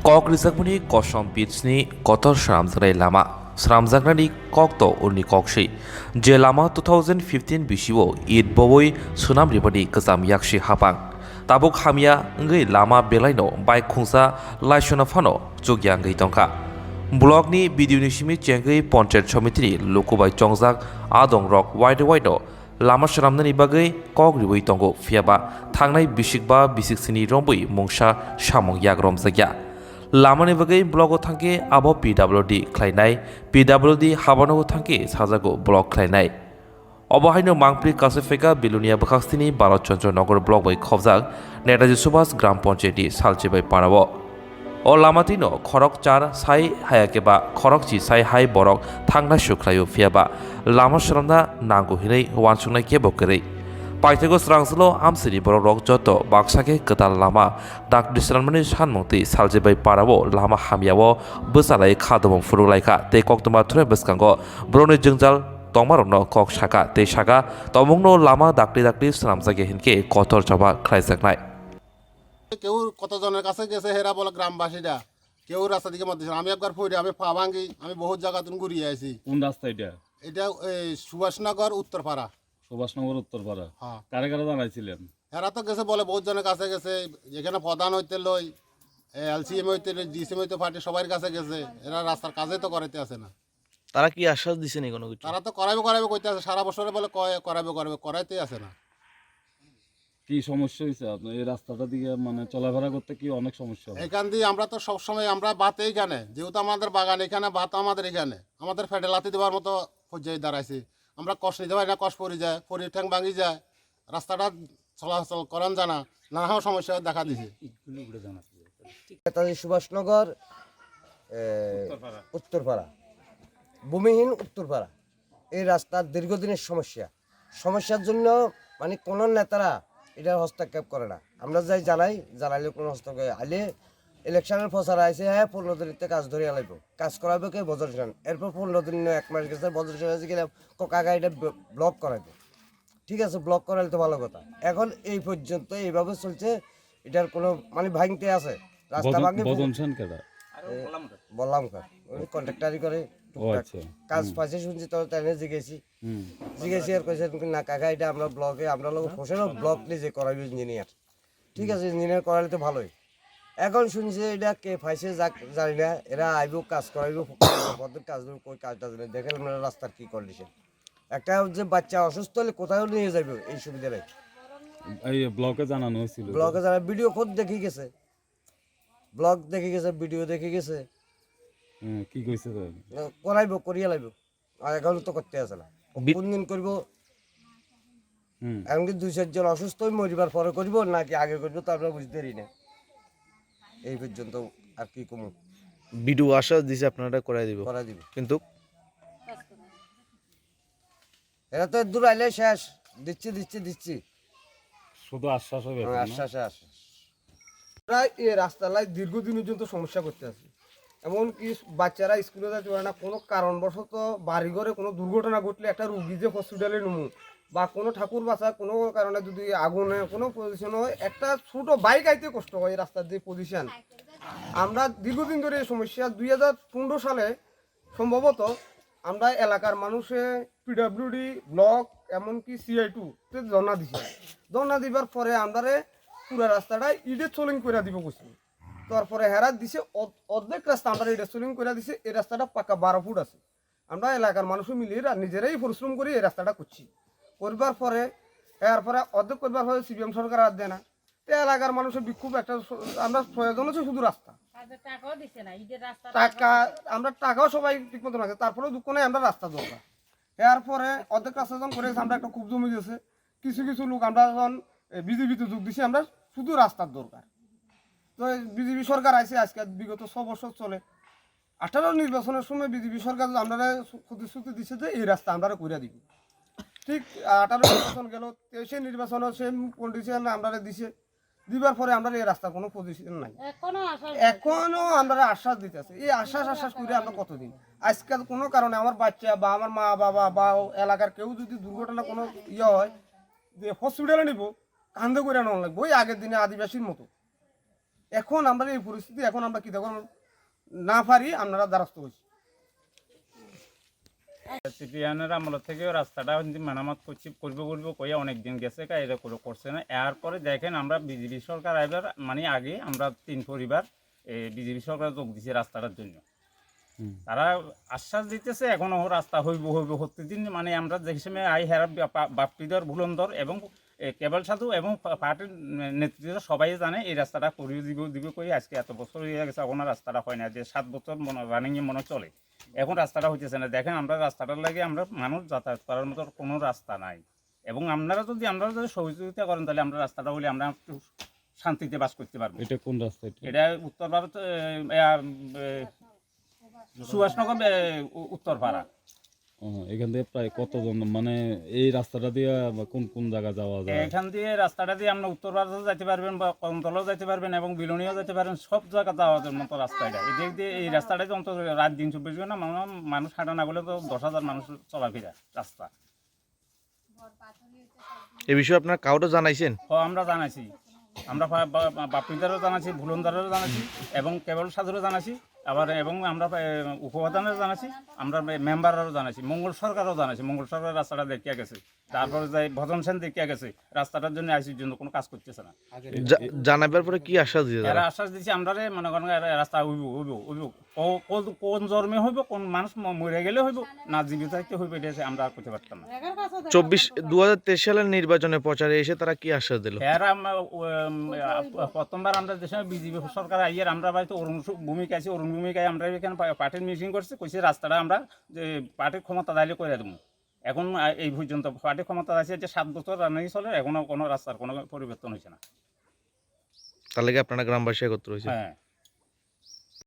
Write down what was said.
Kok rizakmuni kosom pitsni kotor Swrangchati Lama Swrangchati kokto urni kokshi je Lama 2015 bisio id bowoi sunam ribani kezam yakshi hapang Tabuk hamia ngai Lama belaino bai khungsa laisona phano chugya ngai tongkha Blogni video ni simi chengai Panchayat Samitini lokubai chongjak adong rok wide Lama Shramnani bagai kok ribui tongo fiaba thangnai bisikba bisiksini rombui mungsa samong yagrom jagya Lamani bagai blogo thangke abo PWD khlainai PWD habano thangke sajago blog khlainai Obahaino mangpri kasefeka bilunia bakhaksini Bharatchandra Nagar blog bai khobjak Netaji Subhas Gram Panchayati salche bai parabo O lamatino khorok char sai hayakeba khorok chi sai hai borok thangna shuklayo fiaba Lama shramna nangu hinai wansungna kebo kerei Paitego Swrangchalo amsini borok rok joto baksake ketal Lama dak disranmani sanmungti salje bai parabo Lama hamiawo besalai khadobong furulaika te koktoma thre beskango brone jengjal tongmarokno kok saka te saka tomungno Lama dakli Swrangchati hinke kotor jaba khlaijaknai কেউ কতজনের কাছে গেছে হেরা বলে গ্রামবাসীরা কেউ রাস্তা দিকে মত আমি একবার পড়ে আমি পা ভাঙি আমি বহুত জায়গা তুমি ঘুরিয়ে আইছি কোন রাস্তা এটা এটা এই সুভাষনগর উত্তরপাড়া উত্তরপাড়া হ্যাঁ কারে কারে জানাইছিলেন এরা তো গেছে বলে বহুত জনের কাছে গেছে এখানে প্রধান হইতে লই এলসিএম হইতে ডিসিএম হইতে পার্টি সবার কাছে গেছে এরা রাস্তার কাজে তো করাইতে আসে না তারা কি আশ্বাস দিছে নি কোনো কিছু তারা তো করাবে কইতে আছে সারা বছরে বলে করাবে করাইতে আসে না কি সমস্যা হইছে আপনার এই রাস্তাটা দিকে মানে চলাফেরা করতে কি অনেক সমস্যা হয় এখান দিয়ে আমরা তো সব সময় আমরা বাত এইখানে যেহেতু আমাদের বাগান এখানে বাত আমাদের এখানে আমাদের ফেটে লাথি দেওয়ার মতো পর্যায়ে দাঁড়াইছি আমরা কষ্ট নিতে পারি না কষ্ট পড়ে যায় পরি ঠ্যাং ভাঙি যায় রাস্তাটা চলাচল করান জানা নানা সমস্যা দেখা দিছে নেতাজি সুভাষনগর উত্তরপাড়া ভূমিহীন উত্তরপাড়া এই রাস্তার দীর্ঘদিনের সমস্যার জন্য মানে কোনো নেতারা এটার হস্তক্ষেপ করে না আমরা যাই জানাইলে কোনো হস্তক্ষেপ আইলে ইলেকশনের প্রচার আইসে হ্যাঁ 15 দিনতে কাজ ধরে আলাইব কাজ করাবে কে বজ্রসেন এরপর 15 দিন 1 মাস গেছে বজ্রসেন আছে গেলাম কাকা এটা ব্লক করাইবে ঠিক আছে ব্লক করাইলে তো ভালো কথা এখন এই পর্যন্ত এইভাবে চলছে এটার কোনো মানে ভাঙতে আছে রাস্তা ভাঙে বদনশন কেডা বললাম কন্ট্রাক্টারি করে কাজ পাইছে শুনছি তো তাই জিজ্ঞেসি আর কইছে না কাকা এটা আমরা ব্লকে আমরা লোক ফসল ব্লক নিজে করাইব ইঞ্জিনিয়ার ঠিক আছে ইঞ্জিনিয়ার করাইলে তো ভালোই এখন শুনছি এটা কে পাইছে জানি না এরা আইব কাজ করাইব পদ্ধতি কাজ কই কাজটা জানে দেখেন আমরা রাস্তার কি কন্ডিশন একটা যে বাচ্চা অসুস্থ হলে কোথাও নিয়ে যাইব এই সুবিধা নাই এই ব্লকে জানানো হয়েছিল ব্লকে যারা ভিডিও খোদ দেখি গেছে ব্লগ দেখে গেছে ভিডিও দেখে গেছে কি কইছে করাইব করিয়া লাইব আর এখন তো করতে আছে না কোন দিন করব এমনকি 2-4 জন অসুস্থ হয়ে মরিবার পরে করব নাকি আগে করব তা আমরা বুঝতে পারি না এই পর্যন্ত আর কি কম ভিডিও আশ্বাস দিছে আপনারা করাই দিব কিন্তু এরা তো দূর আইলে শেষ দিচ্ছি শুধু আশ্বাস হবে আশ্বাস প্রায় এই রাস্তায় দীর্ঘদিন পর্যন্ত সমস্যা করতে আছে এমনকি বাচ্চারা স্কুলে যেতে পারে না কোনো কারণবশত বাড়িঘরে কোনো দুর্ঘটনা ঘটলে একটা রুগী যে হসপিটালে নেবো বা কোনো ঠাকুর বাসা কোনো কারণে যদি আগুনে কোনো পজিশন হয় একটা ছোট বাইক আইতে কষ্ট হয় রাস্তার যে পজিশন আমরা দীর্ঘদিন ধরে এই সমস্যা 2015 সালে সম্ভবত আমরা এলাকার মানুষে পিডব্লিউডি ব্লক এমনকি CI2-তে ধর্ণা দিবার পরে আমরা পুরো রাস্তাটা ইডে সোলিং করে দিব কইছি তারপরে হেরা দিছে অর্ধেক রাস্তা আমরা ইডে সোলিং করে দিছে এই রাস্তাটা পাকা 12 ফুট আছে আমরা এলাকার মানুষ মিলিয়ে নিজেরাই পরিশ্রম করে এই রাস্তাটা করবার পরে এরপরে অর্ধেক করবার পরে সিপিএম সরকার আর দেয় না তো এলাকার মানুষের বিক্ষোভ একটা আমরা প্রয়োজন হচ্ছে শুধু রাস্তা টাকা আমরা টাকাও সবাই ঠিক মতো রাখে তারপরে দুঃখ নেই আমরা রাস্তা দরকার এরপরে অর্ধেক রাস্তা যখন করে আমরা একটা খুব জমি দিয়েছে কিছু লোক আমরা যখন বিজেপিতে যোগ দিছি আমরা শুধু রাস্তার দরকার তো বিজেপি সরকার আছে আজকে বিগত 6 বছর চলে 18 নির্বাচনের সময় বিজেপি সরকার আমরা প্রতিশ্রুতি দিচ্ছে যে এই রাস্তা আমরা করে দিব ঠিক 18 নির্বাচন গেল 23 নির্বাচনও সেম কন্ডিশন আমরা দিবার পরে আমরা এই রাস্তার কোনো পজিশন নাই এখনো আমরা আশ্বাস দিতেছে এই আশ্বাস করে আমরা কতদিন আজকাল কোনো কারণে আমার বাচ্চা বা আমার মা বাবা বা এলাকার কেউ যদি দুর্ঘটনা কোনো হয় যে হসপিটালে নিব কান্দে করে নেওয়া লাগবে ওই আগের দিনে আদিবাসীর মতো এখন আমরা এই পরিস্থিতি, এখন আমরা কি দেখুন না পারি, আপনারা দ্বারস্থ হয়েছি। সিপিএনের আমল থেকে রাস্তাটা মেরামত করবো কইয়া অনেকদিন গেছে, এটা করছে না। এরপরে দেখেন আমরা বিজেপি সরকার এবার মানে আগে আমরা 3 পরিবার বিজেপি সরকার যোগ দিছে রাস্তাটার জন্য। তারা আশ্বাস দিতেছে এখনো রাস্তা হইব প্রতিদিন, মানে আমরা যে সময় আই হেরা বাপ্পিদর ভুলন্দর এবং কেবল সাধু এবং পার্টির নেতৃত্ব সবাই জানে এই রাস্তাটা করিয়ে দিব কই আজকে এত বছর হয়ে গেছে, এখনো রাস্তাটা হয় না, যে 7 বছর রানিংয়ে মনে চলে, এখন রাস্তাটা হইতেছে না। দেখেন আমরা রাস্তাটার লাগে আমরা মানুষ যাতায়াত করার মতো কোনো রাস্তা নাই, এবং আপনারা যদি সহযোগিতা করেন তাহলে আমরা রাস্তাটা হলে আমরা একটু শান্তিতে বাস করতে পারবো। এটা কোন রাস্তা? এটা উত্তর ভারত সুভাষনগর উত্তরপাড়া। এখান থেকে প্রায় কতজন, মানে এই রাস্তাটা দিয়ে কোন কোন জায়গা যাওয়া যায়? এখান দিয়ে রাস্তাটা দিয়ে আমরা উত্তর ভারতেও যেতে পারবেন বা কমতলাও যেতে পারবেন এবং বিলনিও যেতে পারবেন, সব জায়গা যাওয়ার মতো রাস্তা এটা। এদিক দিয়ে এই রাস্তাটা যে অন্তত রাত দিন 24 ঘন্টা মানুষ হাঁটা না গেলে তো 10,000 মানুষ চলাফেরা রাস্তা। এই বিষয়ে আপনার কাউকে জানাইছেন? আমরা জানাইছি, আমরা বাপিদারও জানাচ্ছি, ভুলন্দারেরও জানাচ্ছি এবং কেবল সাধুরও জানাচ্ছি, আবার এবং আমরা উপপ্রধানেরও জানাচ্ছি, আমরা মেম্বারেরও জানাচ্ছি, মঙ্গল সরকারও জানাচ্ছি। মঙ্গল সরকার রাস্তাটা দেখিয়া গেছে, তারপরে যাই ভজন সেন দেখিয়া গেছে, রাস্তাটার জন্য আইসির জন্য কোনো কাজ করতেছে না। জানাবার পরে কি আশ্বাস দিয়েছে? এরা আশ্বাস দিচ্ছে আমরা মনে করেন রাস্তা হইব কোন জন্মে হইব, কোন মানুষ মরে গেলে হইব না জীবিত থাকতে হইব, এটা আমরা আর করতে পারতাম না। 2023 সালের নির্বাচনে প্রচারে এসে তারা কি আশ্বাস দিল? এরা প্রথমবার আমরা যে সময় বিজেপি সরকার আইয়ার আমরা বাড়িতে অরুণ ভূমিকা আছে, অরুণ ভূমিকায় আমরা এখানে পার্টির মিটিং করছি, কইছে রাস্তাটা আমরা যে পার্টির ক্ষমতা দাঁড়িয়ে করে দেবো। এখন এই পর্যন্ত পার্টির ক্ষমতা আছে যে 7 বছর রানিং চলে, এখনো কোনো রাস্তার কোনো পরিবর্তন হয়েছে না। তার লাগে আপনারা গ্রামবাসী একত্র হয়েছে? হ্যাঁ।